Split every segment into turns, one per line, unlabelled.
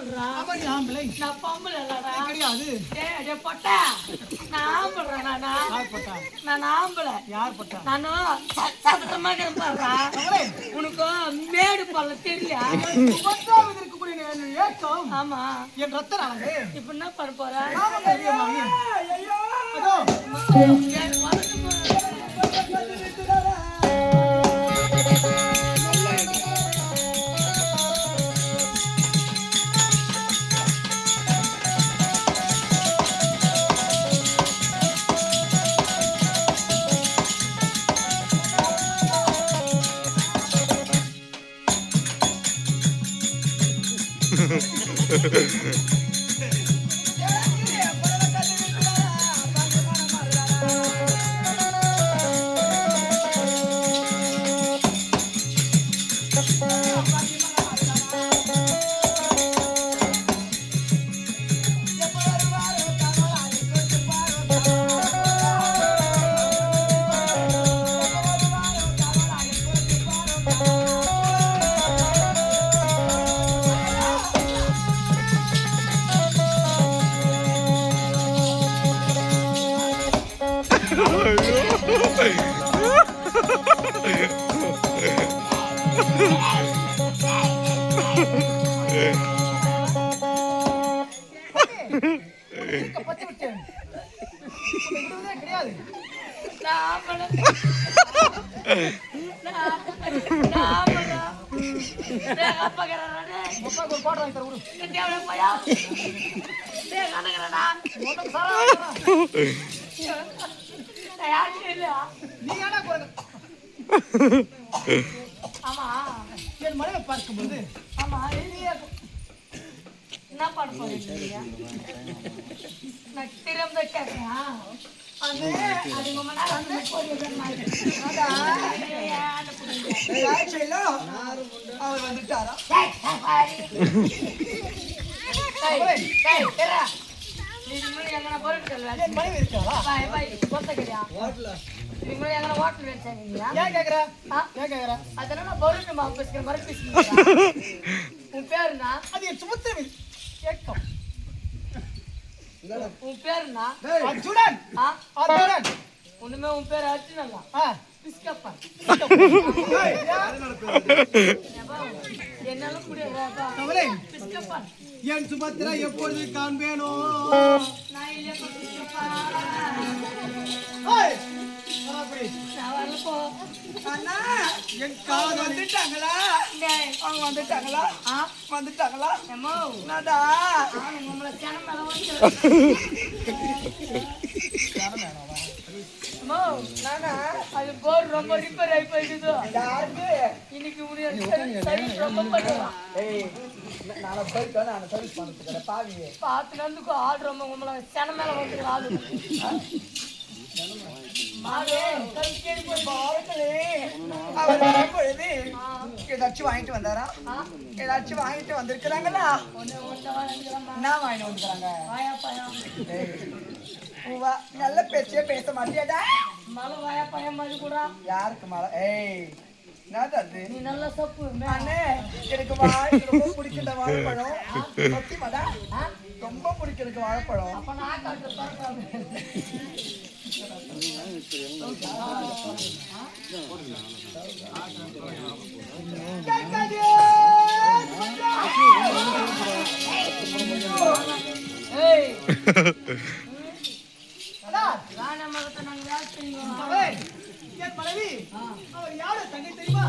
ஆம்பளடா.
ஆமா நீ ஆம்பளை.
நான் பொம்பளை இல்லடா.
கிடையாது.
டேய் பொட்டா. நான் ஆம்பளடா நானா.
யார் போட்டா?
நான் ஆம்பளை.
யார் போட்டா?
நானு சத்தமா இருப்பறா. உனக்கு மேடு பல்ல தெரியல.
பத்தாவது இருக்கக்கூடிய ஏக்கம்.
ஆமா.
என் ரத்தம் நானே.
இப்போ என்ன பண்ண போற?
நாம தெரியுமா நீ? ஐயோ. அதோ. கிடையாது.
நான் ஆம்பளை. அப்பா கேறானே.
அப்பாக்கு ஒரு பாட்டு வாங்கி தர விடு.
தேவல போயா. டேய் கணக்கறடா.
உனக்கு சாரா.
யாரு இல்ல.
நீ ஏடா போற?
ஆமா.
என் மனைவி பார்க்கும்போது
ஆமா இல்லையா. என்ன பண்ண போறீங்க? நான் திரும்ப கேட்கிறேன். அது உங்க நேரம் வந்து போறீங்க மாதிரி.
அவர் வந்துட்டாரா?
எங்கன பொருட்கள்
என் மனைவி இருக்காளா?
நீங்களும் எங்கன ஹோட்டல் வச்சாங்க.
ஏன் கேக்குறா? ஏன் கேக்குறா?
அதெல்லாம் பொருள் பேசுகிற மாதிரி பேசுறீங்க. உன் பேருனா?
அது என் சுமத்திரவி ஏக்கம்.
உன் பேருனா?
அர்ஜுனன். அர்ஜுனன்.
ஒண்ணுமே உன் பேர் அர்ஜுனன். பிஸ்கப்பா. என்னாலும் முடியாது. பிஸ்கப்பா.
என் சுபத்திரா எப்பொழுது காண்பேனோ?
நான் இல்ல பிஸ்கப்பா. நான் வரப்போ.
அண்ணா என் காது வந்துட்டாங்களா? அவங்க வந்துட்டாங்களா? வந்துட்டாங்களா?
எம்மோ
நாடா
உங்களை ஜனம் மேல வந்து அம்மா நானா அது போர் ரொம்ப ரிப்பேர் ஆகி போயிடுது. இன்னைக்கு சரி ரொம்ப பண்ணுவான். பார்த்து நந்துக்கோ ஆள் ரொம்ப உங்களை ஜனம் மேல வந்து ஆளு
ஏதாச்சும் வாங்கிட்டு வந்தாரா? ஏதாச்சும் வாங்கிட்டு வந்திருக்கிறாங்களா? என்ன வாங்கிட்டு வந்துக்கிறாங்க? நல்ல பேச்சே பேச மாட்டியாடா?
மழை வாயா பையன் மாதிரி கூட
யாருக்கு மழை? ஏய் என்னது
நீ நல்ல சப்பு
அண்ணே எனக்கு ரொம்ப பிடிக்கிற வாழைப்பழம். சத்தியமாடா ரொம்ப பிடிக்கும் எனக்கு வாழைப்பழம்.
அப்ப நான் காட்டு பறக்காது.
என் மனைவி அவர் யாரு தங்கை தெரியுமா?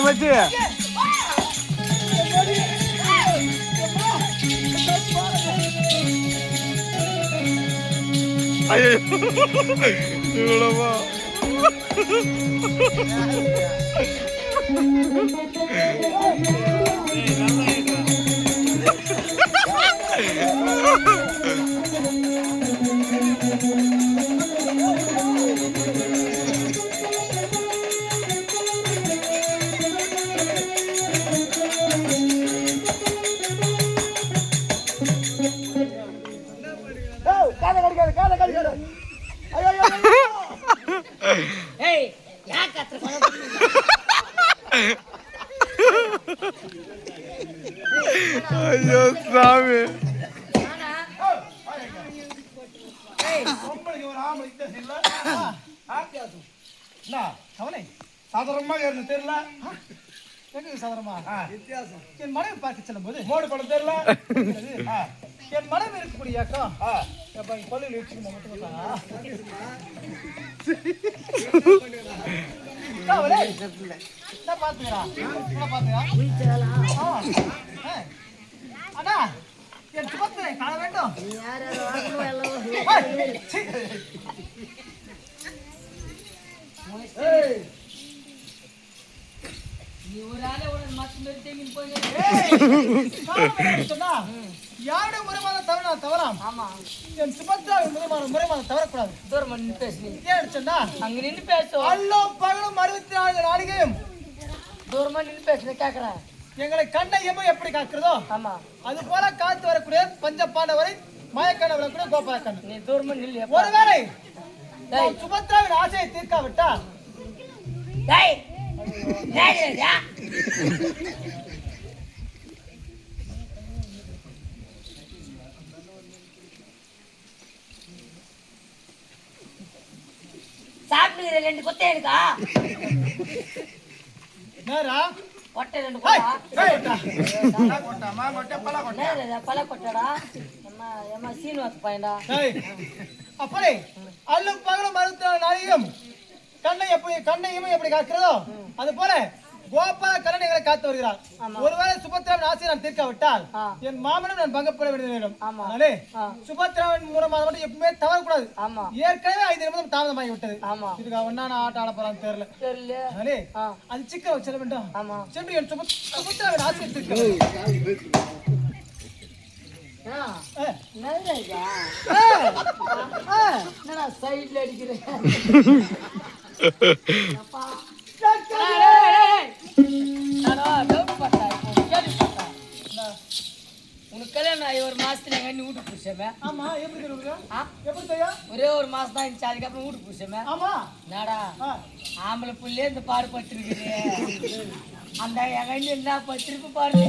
மச்சி ஐயோ இவ்வளவா
காதை கடிக்காது காதை கடிக்காது. ஐயோ
ஏய் யா கத்துற
ஐயோ சாமி.
சாதாரணமாக இருந்து தெரியல. சாதாரணமா வித்தியாசம். என் மனைவி பார்க்க செல்லும் போது மோடு படம் தெரியல. என் மனைவி இருக்கக்கூடிய அக்கம் பள்ளியில் வச்சுக்கணும் அண்ணா என் சுபத்திரை காண வேண்டும். யாருடைய முறைமான தவறா தவறாம்.
ஆமா
என் சுபத்ராவின் முறைமான தவறக்கூடாது.
தூரம் நின்று பேசுனீங்க.
ஏன் சொன்னா
அங்க நின்று பேசுவோம்.
அல்லோ பகலும் 64 நாளிகையும்
தூரமா நின்று பேசுன கேக்குறேன்.
எங்களை கண்ணை எம்ம எப்படி காக்கிறதோ
ஆமா
அது போல காத்து வரக்கூடிய பஞ்ச பாண்டவரை மாயக்கண்ண வரக்கூடிய கோபாலக்கண்ணன்.
நீ தூரமா நில்லு.
ஒருவேளை சுபத்ராவின் ஆசையை தீர்க்காவிட்டா
டேய் டேய் சாப்பிடுகிற 2 கொட்டை இருக்கா?
நேரா
கொட்டை 2 கொட்டா.
கொட்டாமா கொட்டை பல கொட்டை.
நேரா பல கொட்டடா. அம்மா சீனிவாஸ் பையன்டா.
அப்படி அல்லும் பகலும் 64 நாளிகையும் கண்ணையும் எப்படி காக்கிறதோ அது போல கோபால கண்ணன் எங்களை காத்து வருகிறார். ஒருவேளை சுபத்ராவின் ஆசையை நான் தீர்க்காவிட்டால் என் மாமனும் நான் பங்கப்பட வேண்டும். சுபத்ராவின் மூலமாக மட்டும் எப்பவுமே தவறக்கூடாது. ஏற்கனவே 5 நிமிடம் தாமதமாகி விட்டது. இதுக்கு ஒன்னா நான் ஆட்ட ஆட போறான்னு தெரியல. அது சிக்க வச்சிட வேண்டும். சென்று என் சுபத்ராவின் ஆசையை தீர்க்க
சைட்ல அடிக்கிறேன். உனக்கு கல்யாணம் ஆகி 1 மாசத்துல எங்க நீ வீட்டு புடிச்சவன்.
ஆமா எப்படி எப்படி தெரியா?
ஒரே 1 மாசம் தான் இருந்துச்சு. அதுக்கப்புறம் வீட்டு புடிச்சவன்.
ஆமா
நாடா ஆம்பளை புள்ளே இந்த பாடுபட்டுருக்குது. அந்த எங்க என்ன பட்டிருக்கு பாரு.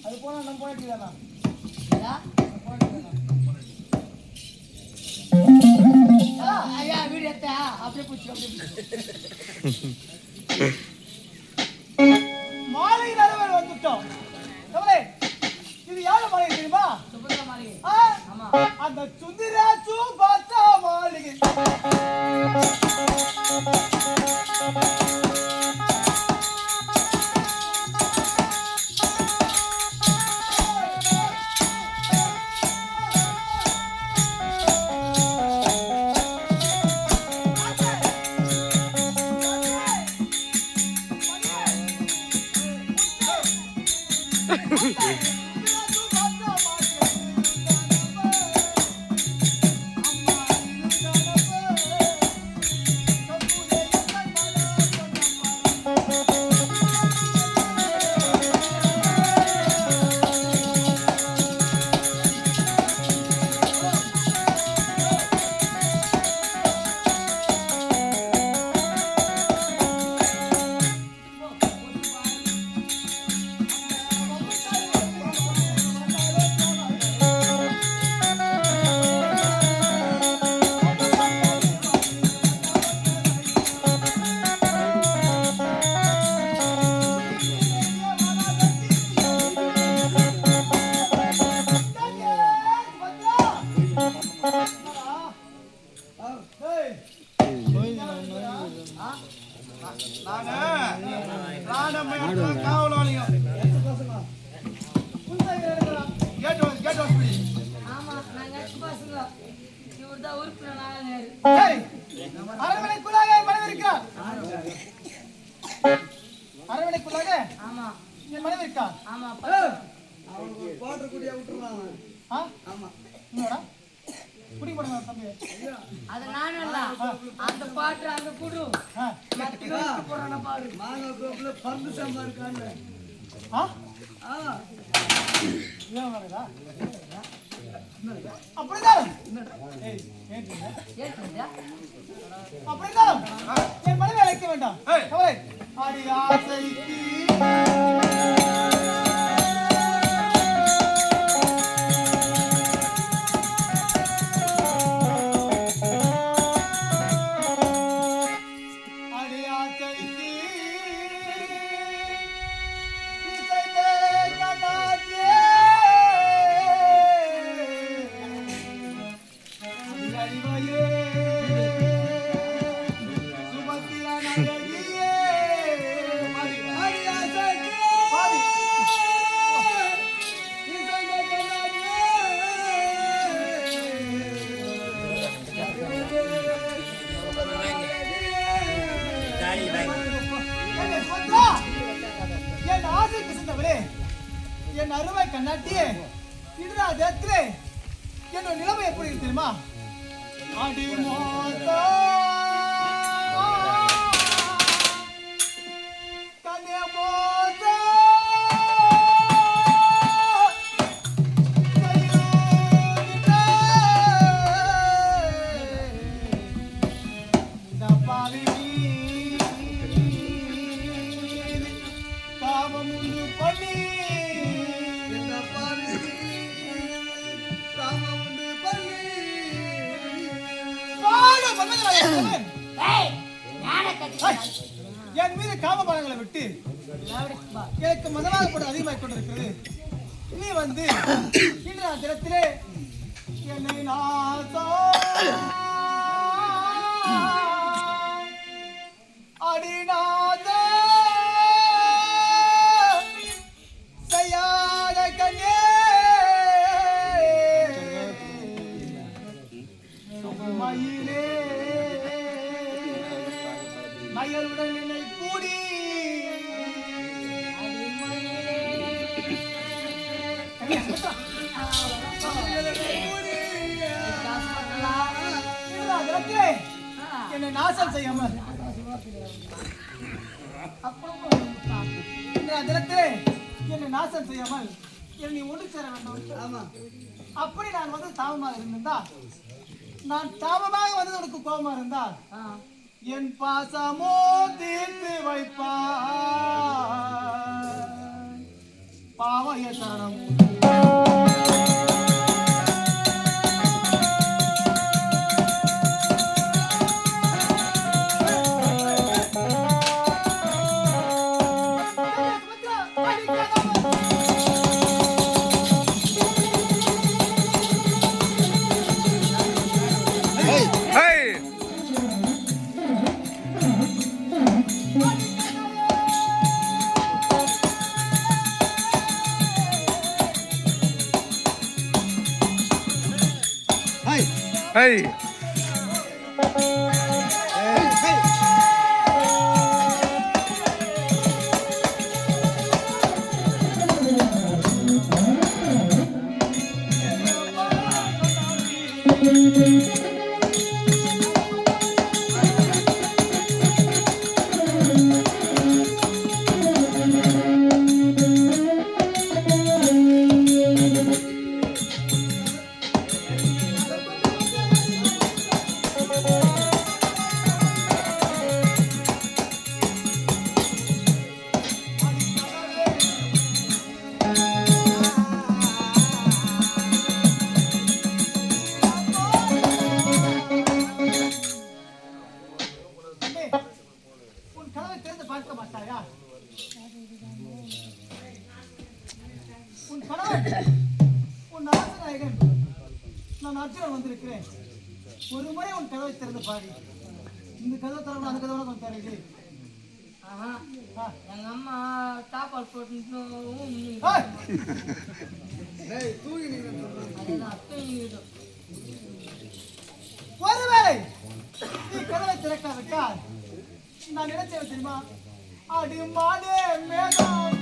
அது போனா நம்ம போயிட்டு
ஐயா வீடு எடுத்தா அப்படியே பிடிச்சி
மாலை நிறைவேற வந்துட்டோம். இது யாரு மாளிகை தெரியுமா?
சுபத்ரா மாளிகை. ஆமா
அந்த சுந்தராசு பாத்தா மாளிகை. சரி, அரண்மனைக்குள்ளாக என் மனைவி இருக்கிறார். அரண்மனைக்குள்ளாக
ஆமா
என் மனைவி இருக்கா?
ஆமா
ஆ? இன்னொரா? குடி போடுங்க தம்பி.
அது நானும் இல்ல அந்த பாட்டு அந்த குடு
ஆ?
போறான பாரு
ஆ? ஏன் வருதா? அப்படிதான். ஏய், ஏற்றுங்க.
ஏற்றுதா
அப்படிதான். என் மனைவி அழைக்க வேண்டாம். கவலை. அடி ஆசைக்கு என் ஆசைக்கு சென்றவரே, என் அருமை கண்ணாட்டியே, இதுதான் அதே என்னோட நிலைமை எப்படி இருக்கு தெரியுமா? அடி மோதா கண்ணே மோதா என் மீது காமபானங்களை விட்டு எனக்கு மனமாக போட்டு அதிகமாக கொண்டிருக்கிறது. நீ வந்து இன்று தினத்திலே என்னை அடிநாத செய்யாத கண்ணே மயிலே மயலுடன் என்னை கூடி என்னை நாசம் செய்யாமல் என்னை நாசம் செய்யாமல் என்னை ஒன்று சேர வேண்டும். அப்படி நான் வந்து தாமமாக இருந்தால், நான் தாமமாக வந்து உனக்கு கோபமா இருந்தால் என் பாசமோ தீர்த்து வைப்பா பாவைய சரணம்.
Hey! ஒரு முறை உன் கதவை திறந்து பாரு. இந்த கதவை திறந்து அந்த கதவை கொஞ்சம் தரது.
எங்க அம்மா சாப்பாடு போட்டு
ஒருவேளை நீ கதவை திறக்காவிட்டால் நான் நினைச்சேன் தெரியுமா? அடி மாடே மேகம்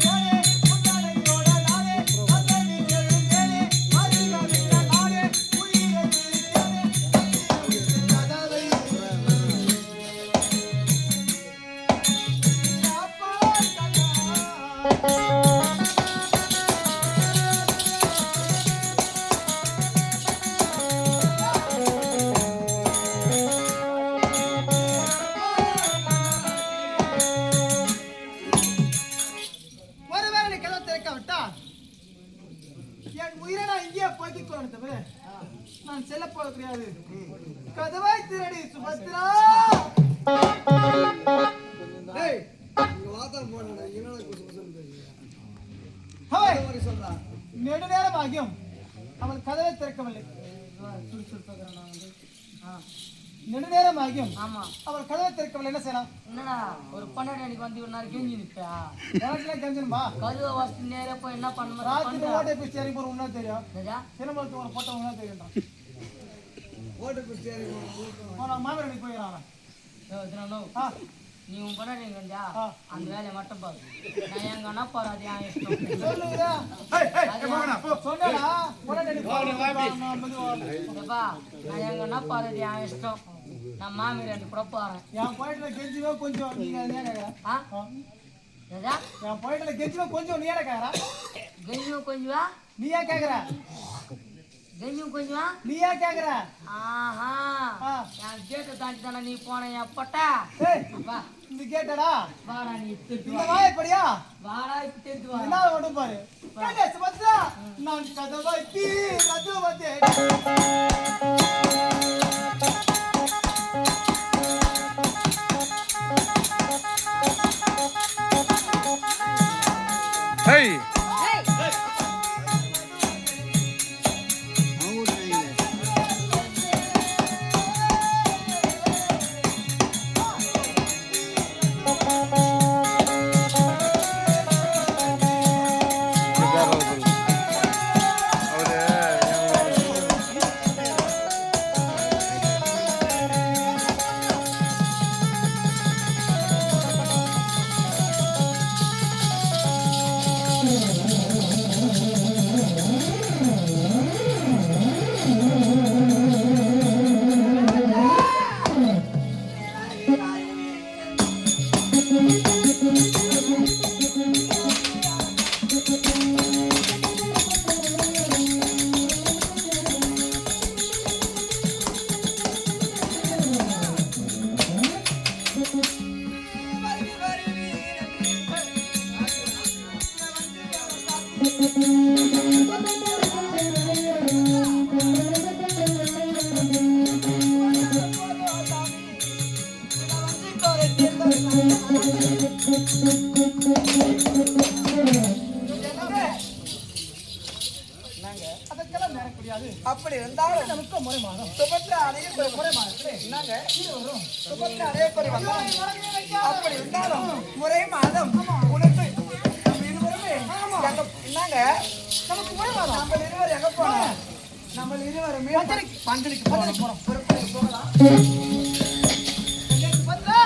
மேலே புன்னகையோட நானே அந்த நீச்சல் மேலே மறுகவிட நானே உயிரை விழித்தேனே கதவை ஒருவேளை நீ கதவை திறக்காவிட்டால் என் உயிரை நான் இங்கேயே போய்க்கிக் கொள்ளணும் தவிர நான் செல்ல போக கிடையாது. கதவை திரடி சுபத்ரா. நெடுநேரம் ஆகியும் அவள் கதவை திறக்கவில்லை. நெடுநேரம் ஆகியும்
ஆமா
அவள் கதவை திறக்கவில்லை. என்ன செய்யலாம்?
என்னடா ஒரு பன்னெண்டு அன்னைக்கு வந்து ஒரு நாள் கெஞ்சி நிப்பா
எனக்குலாம் கெஞ்சணுமா?
கழுவ வாசி நேரம் போய் என்ன பண்ண
ராத்திரி ஓட்டை போய் சேரி போற உன்னா தெரியும்.
ராஜா
சினிமாவுக்கு ஒரு போட்டோ உன்னா தெரியும். நான் மாமரடி போயிடறான்.
நீ உன் பண்ண கஞ்சா
ஆ.
அந்த வேலையை மட்டும் பாரு. நான் எங்க அண்ணா பாரு அது என் இஷ்டம்.
சொல்லுடா. சொன்னடா உடனே
எப்பா நான் எங்க அண்ணா பாரு அது என் இஷ்டம். நான் மாமி ரெண்டு கூட போறேன்.
என் பாயிண்ட்ல கெஞ்சுவே கொஞ்சம் நீங்க ஏன் கேக்குற?
ஆ ராஜா
என் பாயிண்ட்ல கெஞ்சுவே கொஞ்சம் நீ ஏன் கேக்குற?
கெஞ்சும் கொஞ்சவா
நீ ஏன் கேக்குற?
கெஞ்சும் கொஞ்சவா
நீ ஏன் கேக்குற?
ஆஹா
ஆ.
என் கேட்டை தாண்டி தானே நீ போன எப்பட்டா
ஏய்
வா
இந்த கேட்டடா
வாடா நீ திட்டு
இந்த வாயப்படியா?
வாடா இப்ப தெரிஞ்சு வா
என்ன ஓடும் பாரு. கேட்டே சுபத்ரா நான் கதவை தீரது வந்து
Hey!
அதற்கெல்லாம் நேரம் கிடையாது.
அப்படி இருந்தாலும்
நமக்கு முறை மாதம்
சுபத்ரா அடைய
முறை மாதத்திலே
என்னங்க
வரும்.
சுபத்ரா அடைய அப்படி இருந்தாலும் ஒரே மாதம் உனக்கு நம்ம இருவருமே எங்க என்னங்க
நமக்கு முறை மாதம்
நம்ம இருவர் எங்க போனோம் நம்ம இருவருமே
பந்தலிக்கு போறோம்.
போகலாம்
சுபத்ரா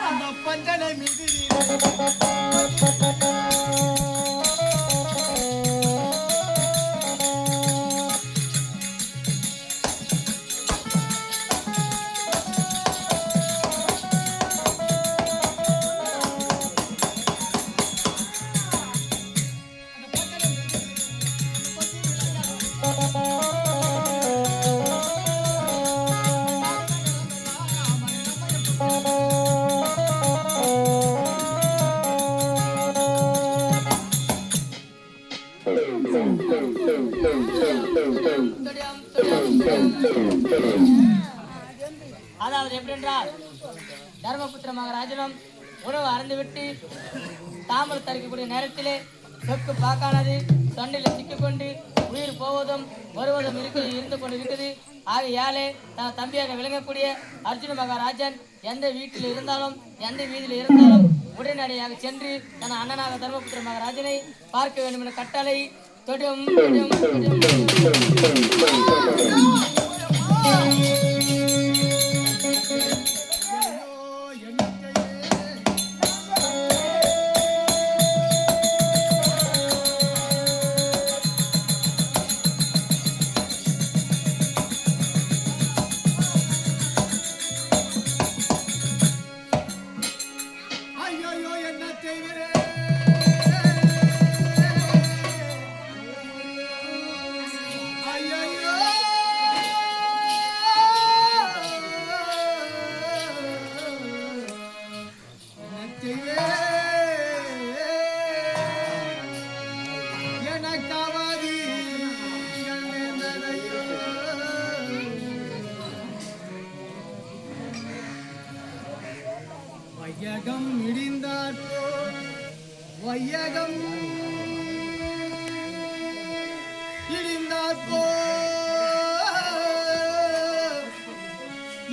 அந்த பந்தலை மீது
அதாவது எப்படி என்றால் தர்மபுத்திர மகாராஜனும் உணவு அறந்துவிட்டு தாமரை தரிக்கக்கூடிய நேரத்திலே சொக்கு பாக்கானது தொண்டையில் சிக்கிக்கொண்டு உயிர் போவதும் வருவதும் இருந்து கொண்டு இருக்குது. ஆகையாலே தன் தம்பியாக விளங்கக்கூடிய அர்ஜுன மகாராஜன் எந்த வீட்டில் இருந்தாலும் எந்த வீதியில் இருந்தாலும் உடனடியாக சென்று தன் அண்ணனாக தர்மபுத்திர மகாராஜனை பார்க்க வேண்டும் என்ற கட்டளை தொடும்
ஐயோ என்ன செய்வேன் ஐயோ என்ன செய்வேன் எனக்காவது வையகம் இடிந்தார் வையகம் இடிந்தார்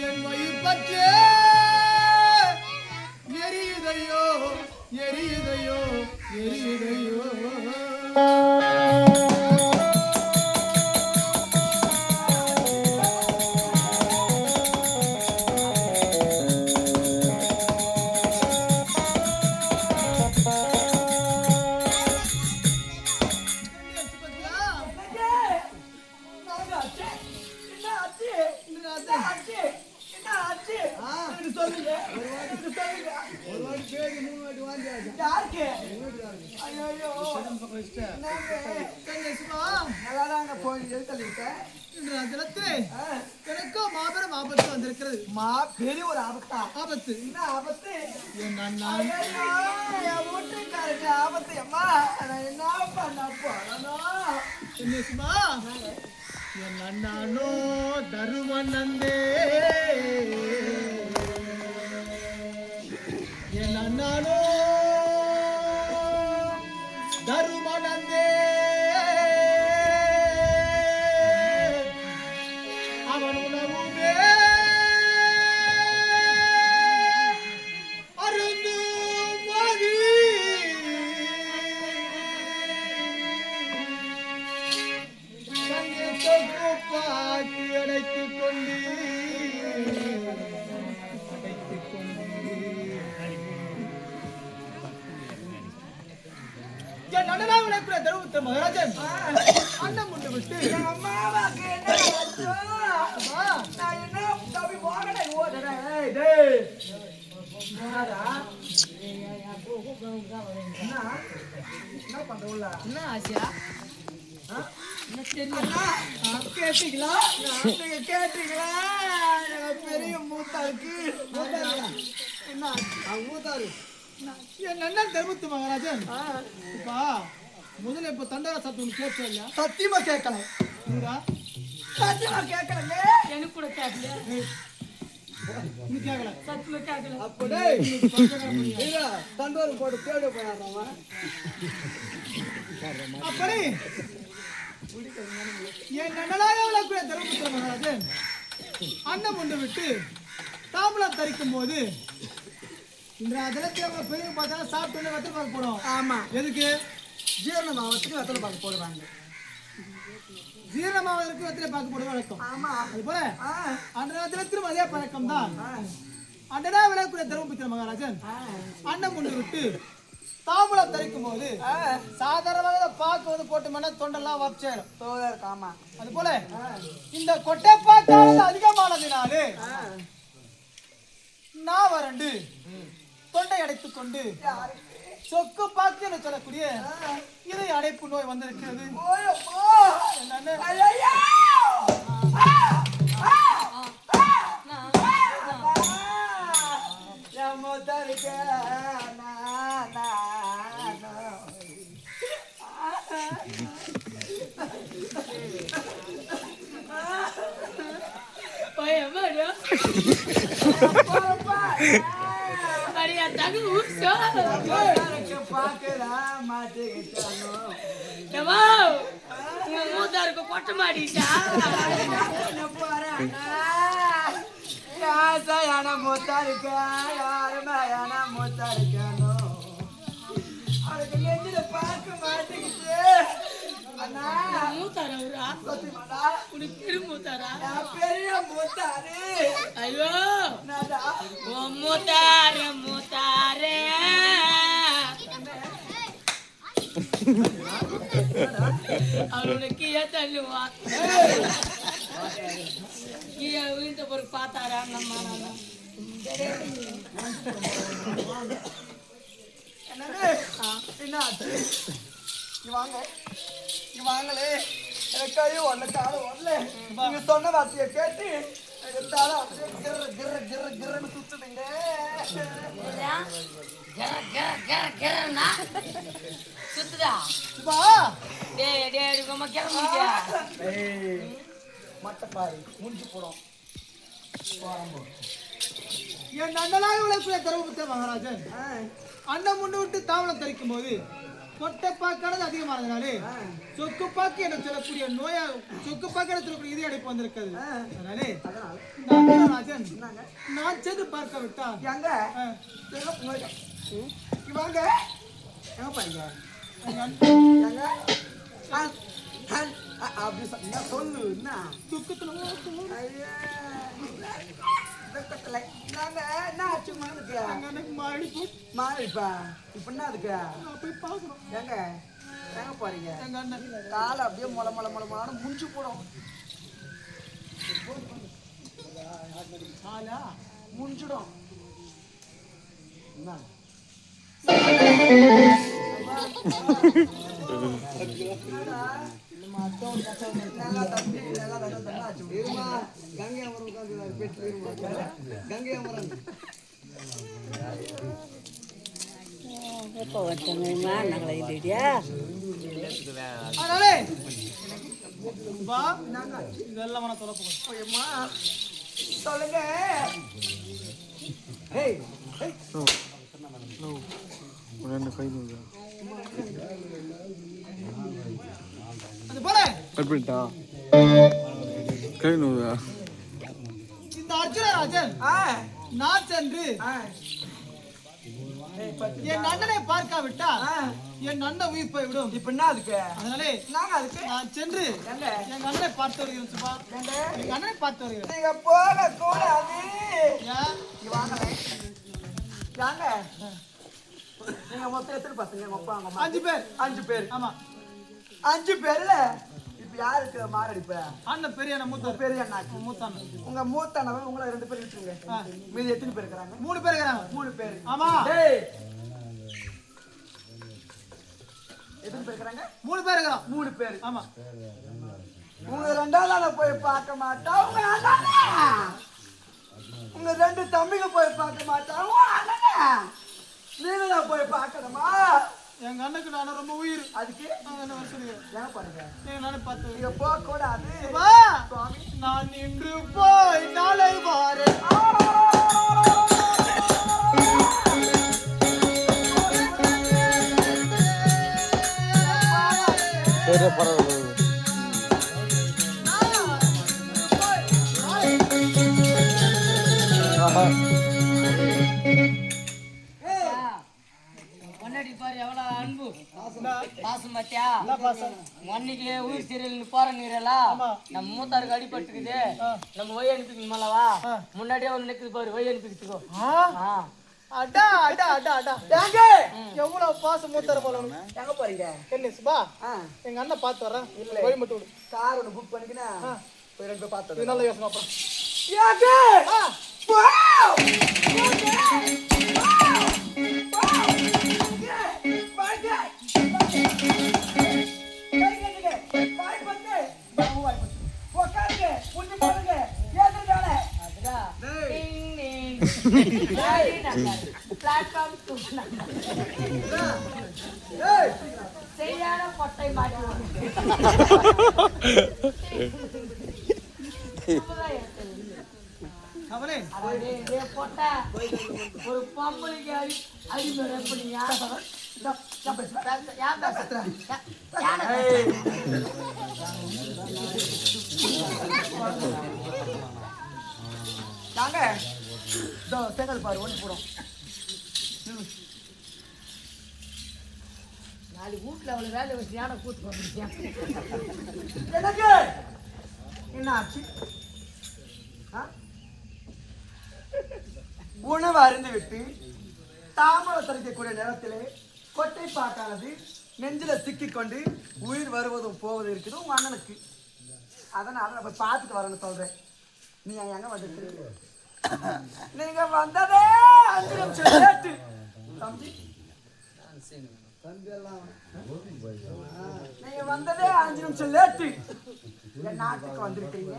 என் வயிறு பற்றிய எரியுதையோ எரியுதையோ எரியுதையோ எனக்கும் மாபெரும் ஆபத்து வந்திருக்கிறது.
பெரிய ஒரு ஆபத்தா?
ஆபத்து
என்ன ஆபத்து?
என் அண்ணா
என் வீட்டுக்காரருக்கு ஆபத்து. அம்மா நான் என்ன பண்ண போறேன்?
என்ன சும்மா என் அண்ணானோ தருமனந்தே என் அண்ணானோ தருமனந்தே அவன் உணவுமே அருந்து மதி பாட்டி அடைத்துக் கொண்டு என் அண்ணனா விளையாட தருமபுர மகாராஜன் அண்ணன் முண்டு விட்டு
அம்மாவாக்கு என்ன நான் என்ன தப்பி போகலை ஓடுறேன். என்ன பண்ற உள்ள?
என்ன ஆசையா
கேட்டீங்களா? நீங்க கேட்டீங்களா? பெரிய மூத்தாருக்கு என்ன மூத்தாரு?
என் அண்ணன் தருமபுர மகாராஜன் இப்பா முதல்ல இப்ப தண்டரா சத்து கேட்க இல்லையா?
சத்தியமா கேட்கல. சத்தியமா கேட்கலங்க.
எனக்கு கூட கேட்கல,
நீ கேட்கல
சத்தியமா கேட்கல.
அப்படியே தண்டோரம் போட்டு தேடி போயிடுறான்.
அப்படி என் அண்ணனாக விளக்குற தருமபுர மகாராஜன் அண்ணன் கொண்டு விட்டு தாம்பூலம் தரிக்கும் போது இந்த அதிலத்தை அவங்க பெரிய பார்த்தா சாப்பிட்டு வெத்தலை பார்க்க போடும்.
ஆமா,
எதுக்கு?
ஜீரணமாவத்துக்கு வெத்தலை பார்க்க போடுவாங்க.
ஜீரணமாவதற்கு வெத்தலை பார்க்க போடுற வழக்கம்.
ஆமா,
அது போல அந்த நேரத்திலும் அதே பழக்கம் தான். அண்ணனா விளக்குற தருமபுர மகாராஜன் அண்ணன் கொண்டு விட்டு தாம்பூலம் தரிக்கும் போது சாதாரணமாக பாக்கு போட்டு மன தொண்டெல்லாம் வச்சேரும்.
ஆமா,
அது போல இந்த கொட்டைப்பாக்கானது அதிகமானதினாலே நான் வறண்டு தொண்டை அடைத்துக் கொண்டு சொக்கு பாக்கு என்று சொல்லக்கூடிய இதை அடைப்பு நோய் வந்திருக்கிறது. என்னன்னு
மூத்தாருக்கு கொட்ட மாட்டீங்களா?
மூத்தா இருக்க யாருமே மூத்தா இருக்கணும். அவனுக்கு நெஞ்சில பார்க்க மாட்டேங்குது. அண்ணா
மூத்தாரா அவரா?
சத்தியமாடா
உனக்கு பெரு மூத்தாரா?
நான் பெரிய மூத்தாரு
ஐயோ
என்னடா
ஓ மூத்தாரே மூத்தாரே அவனோட கீழே தள்ளுவான். கீழே விழுந்த பிறகு பார்த்தாரா நம்ம
என்னது என்ன ஆச்சு நீ வாங்க நீ வாங்களே எனக்கு கையும் ஒன்ன காலம் வரல நீங்க சொன்ன வார்த்தையை கேட்டு எனக்கு தலை அப்படியே கிர்ற கிர்ற கிர்ற கிர்றன்னு சுத்துதுங்க
சுத்துதா
வா
டேய் டேய் உங்க கிளம்ப முடியா?
மட்டை பாரு முடிஞ்சு போடும்
என் அண்ணனாக விளக்குள்ள தர்மபுத்திர மகாராஜன் அண்ணன் முன்னு விட்டு தாவளம் தரிக்கும் போது கொட்டைப்பாக்கானது அதிகமானதுனாலே சொக்குப்பாக்கு என சொல்லக்கூடிய நோயா சொக்குப்பாக்கு என சொல்லக்கூடிய இது அடைப்பு வந்திருக்கிறது. அதனாலே இந்த அண்ணராஜன் நான் சென்று பார்க்க விட்டா
எங்க வாங்க எங்க பாருங்க எங்க அப்படி சொல்லு என்ன
துக்கத்துல
ஐயா வெக்கத்துல நாங்க என்ன ஆச்சு மகனுக்கு
எனக்கு மாறி போட்டு
மாறிப்பா இப்ப என்ன அதுக்கு
நான் போய் பார்க்கணும்.
எங்க எங்க போறீங்க
எங்க அண்ணன்
காலை அப்படியே மொள மொள மொள மொளன்னு முடிச்சு போடும்
ஆளா
முடிஞ்சிடும் என்ன நல்லா தம்பி நல்லா நல்லா ஆச்சு இருமா கங்கை அமரம் உட்காந்து பெற்று கங்கை அமரம்
எப்போ வச்சோம்மா நாங்களே இல்லையா
அதனாலே வா இதெல்லாம் மன தொலைப்பு
அம்மா சொல்லுங்க ஹேய் ஹேய்
அது போல இந்த அர்ஜுனராஜன் நான் சென்று என் அண்ணனை பார்க்காவிட்டா என் அண்ணன் உயிர் போய்விடும்.
இப்ப என்ன அதுக்கு
அதனாலே
நாங்க அதுக்கு
நான் சென்று
எங்க
எங்க அண்ணனை பார்த்து வருகிறேன் சுபா.
எங்க
எங்க அண்ணனை பார்த்து வருகிறேன்.
நீங்க போக கூடாது
ஏன்?
நீ வாங்க வாங்க நீங்க மொத்தம் எத்தனை பசங்க உங்க அப்பா உங்க அம்மா
5 பேர்.
5 பேர்
ஆமா
5 பேர்ல இப்ப யாருக்கு மாரடிப்ப
அண்ணன் பெரிய அண்ணன் மூத்த
பெரிய அண்ணாச்சு
மூத்த அண்ணன்
உங்க மூத்த அண்ணன் உங்களை 2 பேர் விட்டுருங்க மீதி எத்தனை பேர் இருக்காங்க
3 பேர் இருக்கிறாங்க.
3 பேர்
ஆமா
டேய் எத்தனை பேர் இருக்காங்க
3 பேர் இருக்கிறோம்.
3 பேர்
ஆமா
உங்க 2ஆவது ஆளை போய் பார்க்க மாட்டா உங்க அண்ணனா உங்க 2 தம்பிங்க போய் பார்க்க மாட்டா உங்க அண்ணனா நீங்க போய் பார்க்கணுமா
எங்க அண்ணனுக்கு நானும் ரொம்ப உயிர்.
அதுக்கு
நான் என்ன சொல்லுங்க
ஏன் பாருங்க
எங்க நானே பார்த்து
நீங்க போக கூடாது
வா நான் இன்று போய் நாளை வாரேன்.
பொன்னாடி பாரு எவ்வளவு அன்பு பாசம் பாத்தியா?
என்ன பாசம்?
மண்ணிக்கு உயிர் சீரியல் போற நீரலா நம்ம மூத்தாருக்கு அடிபட்டுக்குது. நம்ம ஒய் அனுப்பிக்கணுமாலவா முன்னாடியே ஒண்ணு நிக்குது பாரு ஒய் அனுப்பிக்கிட்டுக்கோ.
அடா அடா அடா அடா
எங்க
எவ்வளவு பாசம் மூத்தர போல உனக்கு.
எங்க போறீங்க
என்ன சுபா எங்க அண்ணன் பார்த்து வர்றேன். வழி மட்டும் விடு.
கார் ஒன்று புக் பண்ணிக்கினா போய் 2 பேர்
இது
பார்த்தது
நல்ல யோசனை அப்புறம்.
பிளாட்ஃபார்ம் செய்யாத பொட்டை மாட்டி
அவளே
பொட்டை ஒரு பொம்பளைக்கு அடிமறை பண்ணியா
நாங்க செங்கல் பாரு ஒன்று போடும்
நாளைக்கு வீட்டுல அவ்வளவு வேலை வச்சு யானை கூட்டு வந்துருக்கேன்.
எனக்கு என்ன ஆச்சு? உணவு அருந்து விட்டு தாமரை தரிக்கக்கூடிய நேரத்திலே கொட்டை பாட்டானது நெஞ்சில சிக்கிக்கொண்டு உயிர் வருவதும் போவதும் இருக்குது உங்க அண்ணனுக்கு. அதனால நம்ம பார்த்துட்டு வரேன்னு சொல்றேன். நீ எங்க வந்துட்டு நீங்க வந்ததே 5 நிமிஷம் லேட்டு தம்பி. நீங்க வந்ததே 5 நிமிஷம் லேட்டு. என் நாட்டுக்கு வந்திருக்கீங்க,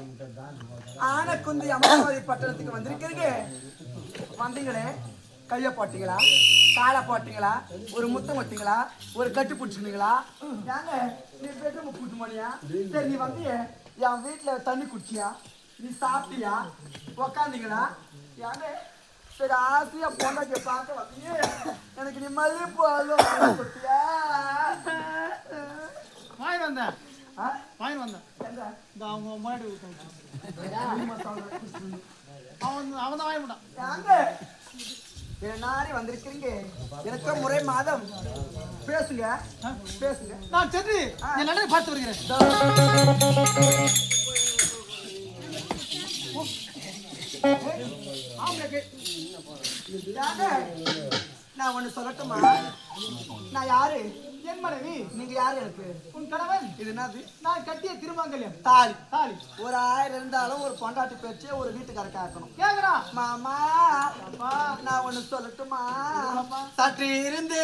ஆனக்குந்தி அமராவதி பட்டணத்துக்கு வந்திருக்கிறீங்க. வந்தீங்களே, கைய போட்டீங்களா, காலை போட்டீங்களா, ஒரு முத்தம் வட்டீங்களா, ஒரு கட்டு பிடிச்சிங்களா? ஏங்க நீ பெட்ரூம் கூட்டு போனியா? சரி நீ வந்து என் வீட்டுல தண்ணி குடிச்சியா? நீ சாப்பிட்டியா? உக்காந்தீங்களா? ஏங்க சரி ஆசையா பொண்டாட்டிய பார்க்க வந்தீங்க, எனக்கு நீ மல்லிப்பூ அல்வா கொடுத்தியா?
வாங்கி வந்தேன்
ஆ?
வாங்கி வந்தேன்.
எங்க?
இந்த அவங்க முன்னாடி அவன் தான் வாங்கி விட்டான்.
ஏங்க என்ன நாரி வந்திருக்கிறீங்க, எனக்கு முறை மாதம் பேசுங்க பேசுங்க.
நான் சென்று என் நன்றி பார்த்து வருகிறேன்.
நான் ஒண்ணு சொல்லட்டுமா? நான் யாரு?
என் மனைவி.
நீங்க யாரு? எனக்கு
உன் கணவன்.
இது என்னது?
நான் கட்டிய திருமங்கல்யம்.
தாலி.
தாலி
ஒரு 1000 இருந்தாலும் ஒரு பொண்டாட்டி பேச்சு ஒரு வீட்டுக்காரக்க ஆக்கணும்.
கேக்குறா
மாமா
அப்பா
நான் ஒண்ணு சொல்லட்டுமா? சற்று இருந்து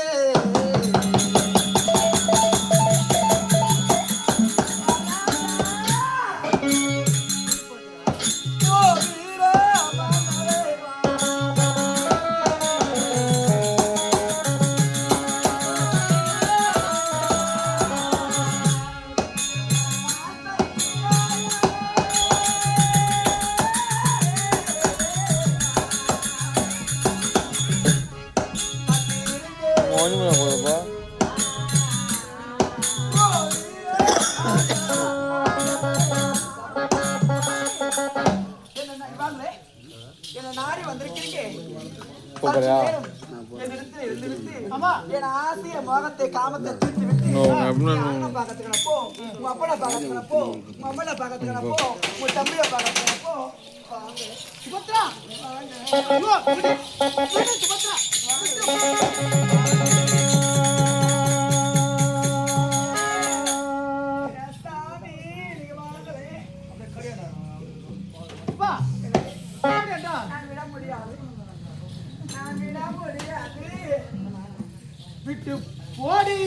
என்ன நாடி வந்திருக்கீங்க. என் ஆசைய மோகத்தை காமத்தை தீர்த்து விட்டு அண்ணன் பாக்கத்துக்கு போ, உங்க அப்பனை பாக்கத்துக்கு போ, உங்க அம்மனை பாக்கத்துக்கு போ, உங்க தம்பியை பாக்கத்துக்கு போ.
சுபத்ரா சுபத்ரா விட்டு போடி.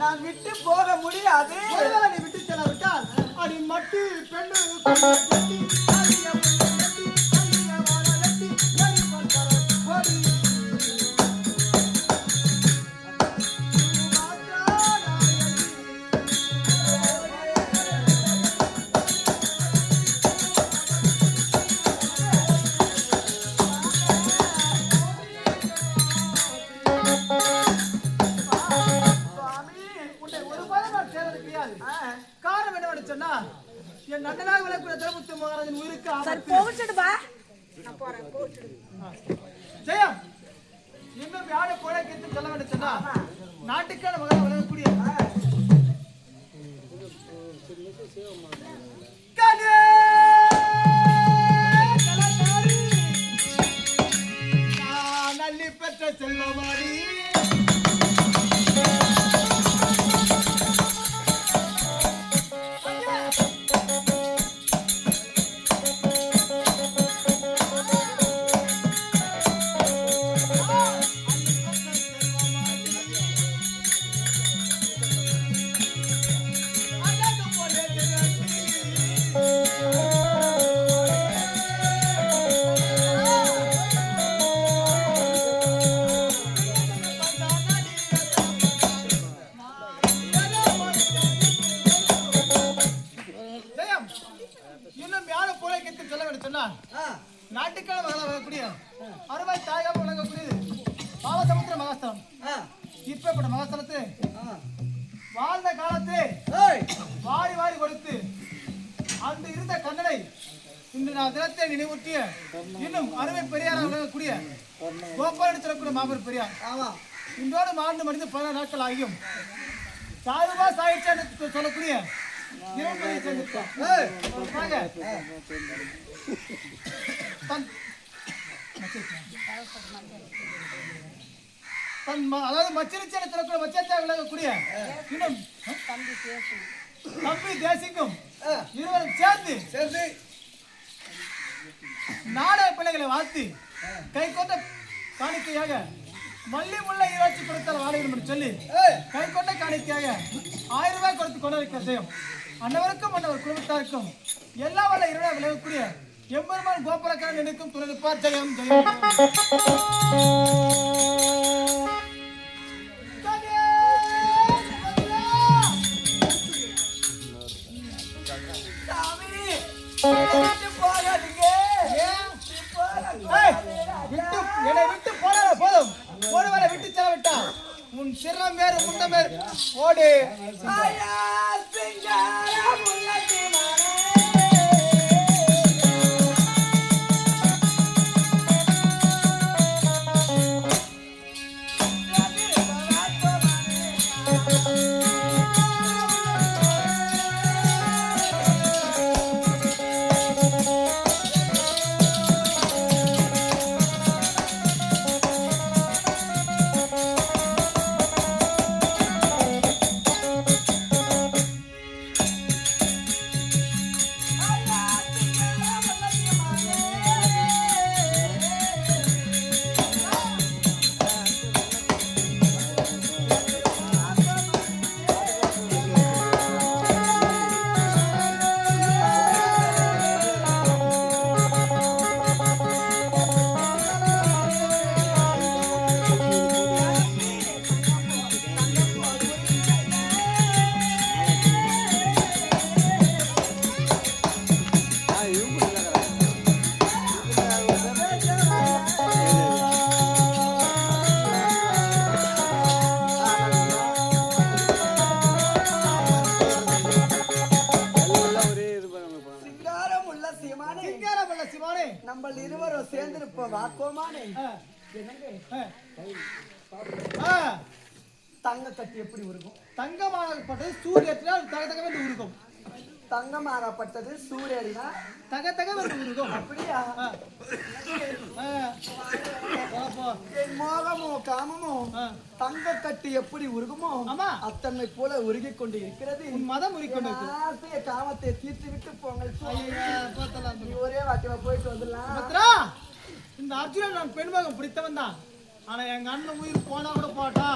நான் விட்டு போக முடியாது.
நீ விட்டு செல்லாவிட்டால் அடி மட்டி பெண்ணு காரணம் என்ன சொன்னா என் நந்தனாக விளக்குற திரமுத்து மகாராஜன் உயிருக்கு ஜெயம் இன்னும் யார போல கேட்டு சொல்ல வேண்டும் சொன்னா நாட்டுக்கான மகன் விளங்கக்கூடிய நல்லி பெற்ற செல்வமாரி நகரம் அருமை தாயகம் விளங்கக்கூடியது பாலசமுத்திர மகாஸ்தலம். இப்பேற்பட்ட மகாஸ்தலத்து வாழ்ந்த காலத்து வாரி வாரி கொடுத்து அந்த இருந்த கண்ணனை இன்று நான் தினத்தை நினைவூட்டிய இன்னும் அருமை பெரியாராக விளங்கக்கூடிய கோபாலன் சொல்லக்கூடிய மாபெரும் பெரியார். இன்றோடு மாண்டு மடிந்து 16 நாட்கள் ஆகியும் சாருபா சாயிற்று சொல்லக்கூடிய அதாவது மச்சினிச்சனை சொல்லக்கூடிய மச்சாச்சாக விளங்கக்கூடிய இன்னும் தம்பி தேசிக்கும் இருவரும் சேர்ந்து நாடக பிள்ளைகளை வாழ்த்தி கை கொண்ட காணிக்கையாக மல்லி முல்லை ஈராட்சி கொடுத்தால் வாழ வேண்டும் என்று சொல்லி கை கொண்ட காணிக்கையாக 1000 ரூபாய் கொடுத்து கொண்டிருக்கிற செய்யும் அன்னவருக்கும் அன்னவர் குடும்பத்தாருக்கும் எல்லா வல்ல இரவா விளையக்கூடிய எம்பெருமான் கோபாலக்கரன் நினைக்கும் துணைப்பார். ஜெயம் ஜெயம். என்னை விட்டு போன போதும் ஒருவரை விட்டு செலவிட்டா உன் சிரம் வேறு முன்னம் வேறு ஓடு.
நம்ம இருவரும் சேர்ந்திருப்ப வாக்கோமானே தங்க கட்டி எப்படி உருகும்?
தங்கமாகப்பட்டது சூரியத்தினால் தக தக வந்து உருகும்.
தங்கமாகப்பட்டது சூரியனா
தக தக வந்து உருகும்.
அப்படியா? என் மோகமோ காமமோ தங்க கட்டி எப்படி உருகுமோ அத்தன்மை போல உருகி கொண்டு இருக்கிறது.
மதம் உருகிக்கொண்டு
ஆசைய காமத்தை தீர்த்து விட்டு போங்கள். ஒரே வாட்டில போயிட்டு வந்துடலாம்.
இந்த அர்ஜுனன் நான் பெண்மகம் பிடித்தவன் தான். ஆனா எங்க அண்ணன் உயிர் போனா கூட போட்டா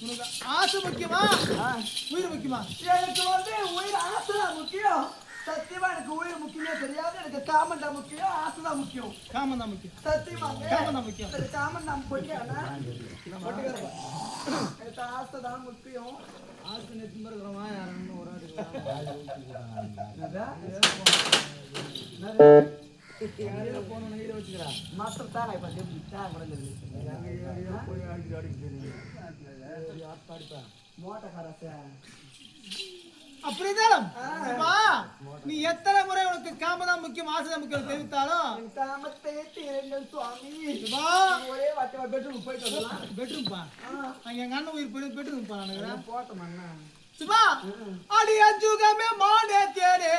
உனக்கு ஆசை முக்கியமா உயிர் முக்கியமா?
எனக்கு வந்து உயிர் ஆசை முக்கியம். சத்தியமா எனக்கு உயிர் முக்கியமே தெரியாது. எனக்கு காமன் தான் முக்கியம், ஆசை தான் முக்கியம்.
காமன் தான் முக்கியம்.
சத்தியமா
காமன் தான் முக்கியம்.
காமன் தான் பொட்டியானா எனக்கு ஆசை தான் முக்கியம். ஆசை நெத்தி மறக்கிறோமா யாருன்னு ஒரு
அப்படிதான் நீ எத்தனை முறை உனக்கு காமதான் முக்கியம் ஆசைதான் முக்கியம் தெரிவித்தாலும்
காமத்தை தீருங்கள் சுவாமி.
ஒரே வாட்டி பெட்ரூம் போயிட்டு வரலாம். பெட்ரூம் பா அங்க எங்க அண்ணன் உயிர் போயிட்டு பெட்ரூம் பா நான்
போட்டோம் அண்ணா.
சுபா அடி அஞ்சுகமே மானே தேரே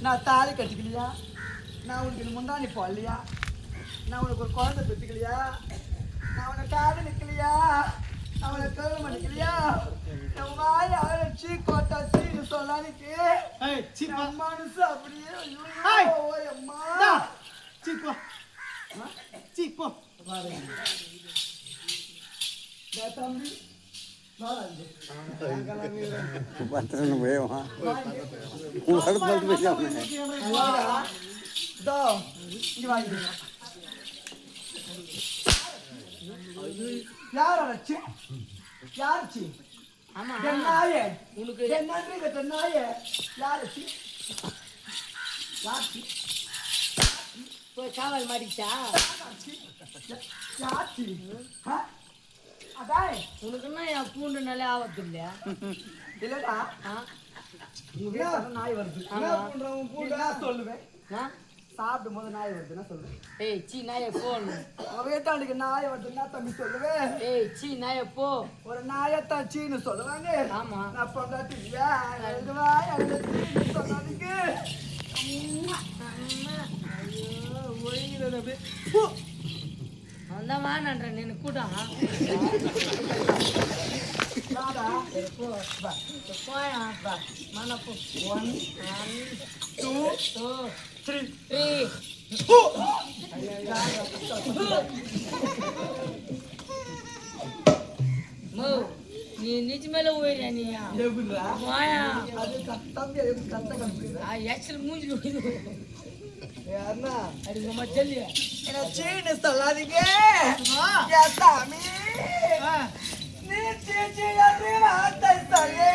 நான் தாலி கட்டிக்கலையா? நான் உனக்கு முந்தானி போடலையா? நான் உனக்கு ஒரு குழந்தை பெற்றுக்கலையா? நான் உனக்கு காதலிக்கலையா? நான் உனக்கு கல்யாணம் பண்ணிக்கலையா? என் வாய் அழைச்சி கொட்டாச்சின்னு சொல்லானிக்கு
ஏய் சீப்பா
என் மனசு அப்படியே
ஏய்.
ஐயோ, அம்மா.
சீப்பா சீப்பா
டேய் தம்பி, வாடா இங்க.
பத்திரன்னு போயவா அடுத்து போய்
வாடா. இதோ, இங்க வா இங்க. யார் அழைச்சி? யாருச்சி?
ஆமா
என் நாயே.
உனக்கு
என் நன்றி கட்ட நாயே. யாருச்சி? யாருச்சி?
போய் காவல் மாட்டிச்சா?
யாருச்சி? ஆ? அதாய்,
உனக்குன்னா என் பூண்டு நல்லா ஆபத்து இல்லையா?
இல்லடா.
ஆ?
உங்க வீட்டுல நாய் வருது.
ஆமா.
என்ன பண்றவன் பூண்டா சொல்லுவேன்.
ஆ?
சாப்பிடும் போது நாய் வருதுன்னா சொல்லுவேன்.
ஏய் சீ நாயை போன்னு.
அவன் வீட்டாண்டுக்கு நாய் வருதுன்னா தம்பி சொல்லுவேன்.
ஏய் சீ நாயை போ.
ஒரு நாயத்தான் சீன்னு சொல்லுவாங்க.
ஆமா.
நான் பொண்டாட்டி எழுதுவாய் அந்த சீன்னு சொன்னதுக்கு
அந்த வானன்ற நீ கூட்டம்
வாடா.
போயா மனப்பு 1 2 3 நீ நிஜ மேல போயிடா நீயா
எகுறா.
போயா
அது தம்பி அது கத்த கண்டுபிடிக்கிறேன்.
ஆக்சுவல் மூஞ்சி விடுது
யாருன்னா
அது நம்ம சொல்லி
என்ன சீன்னு சொல்லாதீங்க. என் சாமி நீ சீச்சி என்று வார்த்தை சொல்லு.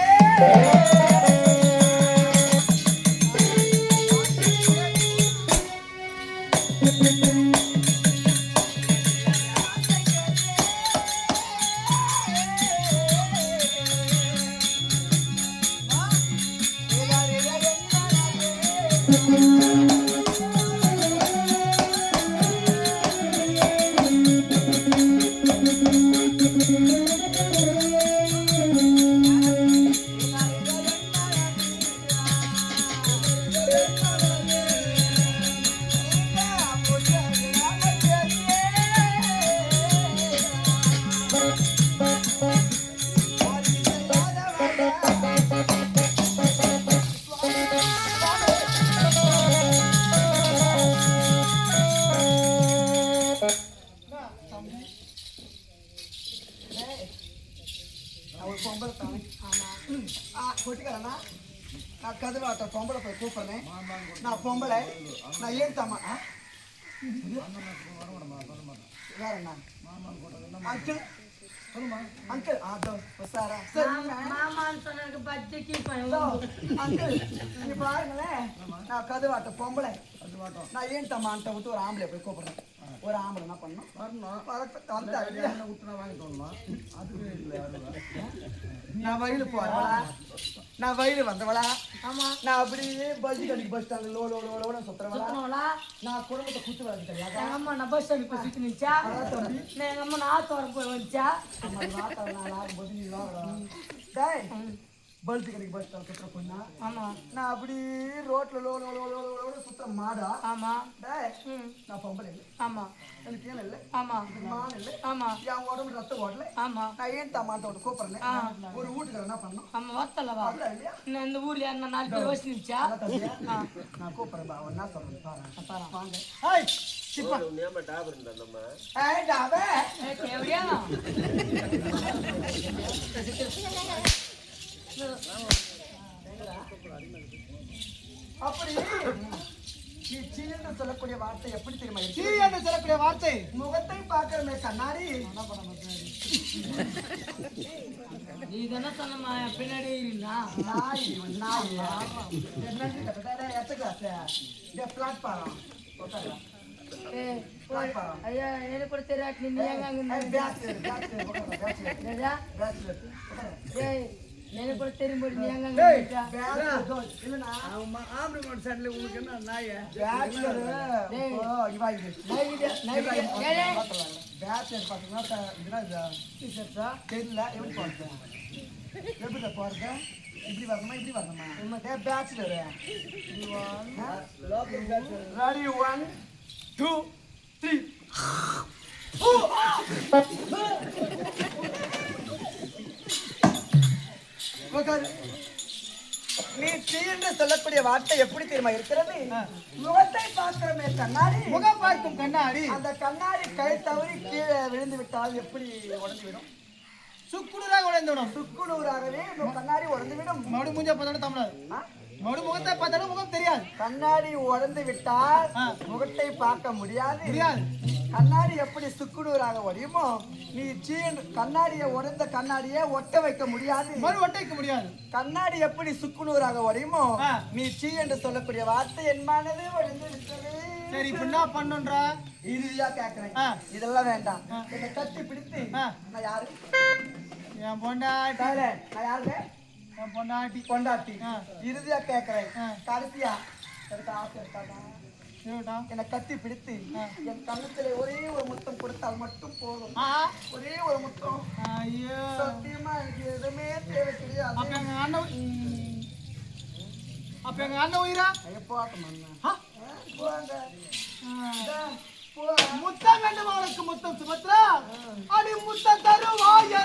கொட்டிக்கலண்ணா நான் கதிராட்ட பொம்பளை போய் கூப்பிடுறேன். நான் பொம்பளை நான் ஏன்தாம்மா வேற என்ன அங்கிள் அங்கிள் அதோ சாரா
மாமான்னு சொன்னதுக்கு பச்சைக்கு
அங்கிள் நீங்க பாருங்களேன். நான் கதுவாட்ட பொம்பளை நான் ஏன்தாம்மான்ட்ட விட்டு ஒரு ஆம்பளை போய் கூப்பிடுறேன். ஒரு ஆம்பளை என்ன பண்ணணும் நான் வயலு போறவளா? நான் வயலு வந்தவளா?
ஆமா
நான் அப்படியே பஸ் கடைக்கு bus stand low low low லோன்னு சுத்துறவளா?
சுத்தனவளா
நான் குடும்பத்தை குத்து வளர்ந்து கிடையாது.
எங்க அம்மா நான் பஸ் ஸ்டாண்ட் போய் சுத்தி நிச்சா எங்க அம்மா நாத்து வர போய் வந்துச்சா
ஆகும்போது நீ டேய் பல்து கடைக்கு பஸ் ஸ்டாண்ட் சுத்துற பொண்ணா?
ஆமா
நான் அப்படியே ரோட்ல லோ லோ லோ லோ லோன்னு சுத்துற மாடா?
ஆமா
டேய் நான் பொம்பளை இல்லை.
ஆமா
எனக்கு ஏன் இல்லை?
ஆமா
மான் இல்லை.
ஆமா
என் உடம்பு ரத்தம் ஓடல.
ஆமா
நான் ஏன் தம்மாட்ட கூப்பிடுறேன். ஒரு வீட்டுக்கு என்ன பண்ணணும்?
ஆமா வரத்தலவா
அப்படியா இல்லையா?
இன்னும் இந்த ஊர்ல யாருன்னா 4 பேர் வச்சு நிச்சா
நான் கூப்பிடுறேன். அவன் என்ன சொல்றது பாரு. வாங்க.
ஏய் சீப்பா
ஏய் டாபே
எப்படியா
அப்படி நீ சீன்னு சொல்லக்கூடிய வார்த்தை எப்படி தெரியுமா
சீ
இருக்கு?
என்று சொல்லக்கூடிய வார்த்தை
முகத்தை பார்க்கிறமே கண்ணாடி.
நீ தானே சொன்னமா பின்னாடி இருந்தா
நாய் நாய் என்னன்னு கேட்டா எத்த கிளாஸ் இந்த பிளாட்ஃபார்ம் போட்டாங்க.
ஐயா எனக்கு கூட தெரியாது நீ எங்க அங்க ஏய் எனக்கு கூட தெரியும்போது நீ எங்க அங்க
இல்லனா
ஆம்பளை மாட்டு சண்டையில உங்களுக்கு என்ன நாய
பேச்சுலர் பாத்தீங்கன்னா தெரியல எப்படி போறது எப்படி போறது இப்படி வரணுமா இப்படி வரணுமா பேச்சுலர்
லோக்கல் பேட்ச்
ரெடி 1 2 3 உட்காரு. நீ தீ என்று சொல்லக்கூடிய வார்த்தை எப்படி தெரியுமா இருக்கிறது? முகத்தை பார்க்கிறமே கண்ணாடி,
முகம் பார்க்கும் கண்ணாடி
அந்த கண்ணாடி கை தவறி கீழே விழுந்து விட்டால் எப்படி உடைந்து விடும்?
சுக்குநூறாக உடைந்து விடும்.
சுக்குநூறாகவே இந்த கண்ணாடி உடைந்து விடும்.
மறுபடியும் மூஞ்ச பார்த்தாலும் தமிழர் மறுபடியும் முகத்தை பார்த்தாலும் முகம் தெரியாது.
கண்ணாடி உடைந்து விட்டால் முகத்தை பார்க்க முடியாது.
தெரியாது.
கண்ணாடி எப்படி சுக்குநூறாக உடையுமோ நீ கண்ணாடியை உடைந்த கண்ணாடியை ஒட்ட வைக்க முடியாது.
மறு ஒட்டைக்க முடியாது.
கண்ணாடி எப்படி சுக்குநூறாக உடையுமோ நீ சீ என்று சொல்லக்கூடிய வார்த்தை என் மனது உடைந்து விட்டது.
சரி இப்ப என்ன பண்ணுன்றா?
இறுதியா கேட்கிறேன், இதெல்லாம் வேண்டாம். என்னை கட்டி பிடித்து நான் யாரு?
என் பொண்டாட்டி.
நான் யாருங்க?
என் பொண்டாட்டி.
பொண்டாட்டி. இறுதியா கேட்கிறேன், கடைசியா எனக்கு ஆசை இருக்காதா? என்னை கட்டி பிடித்து என் கண்ணத்திலே ஒரே ஒரு முத்தம் கொடுத்தால் மட்டும் போதும். ஒரே ஒரு முத்தம்.
ஐயோ
சத்தியமா எனக்கு எதுவுமே தேவை கிடையாது.
அப்ப எங்க அண்ணன் உயிரா? முத்தம் வேண்டும் அவனுக்கு முத்தம் சுபத்ரா. அடி முத்தம் தருவாயே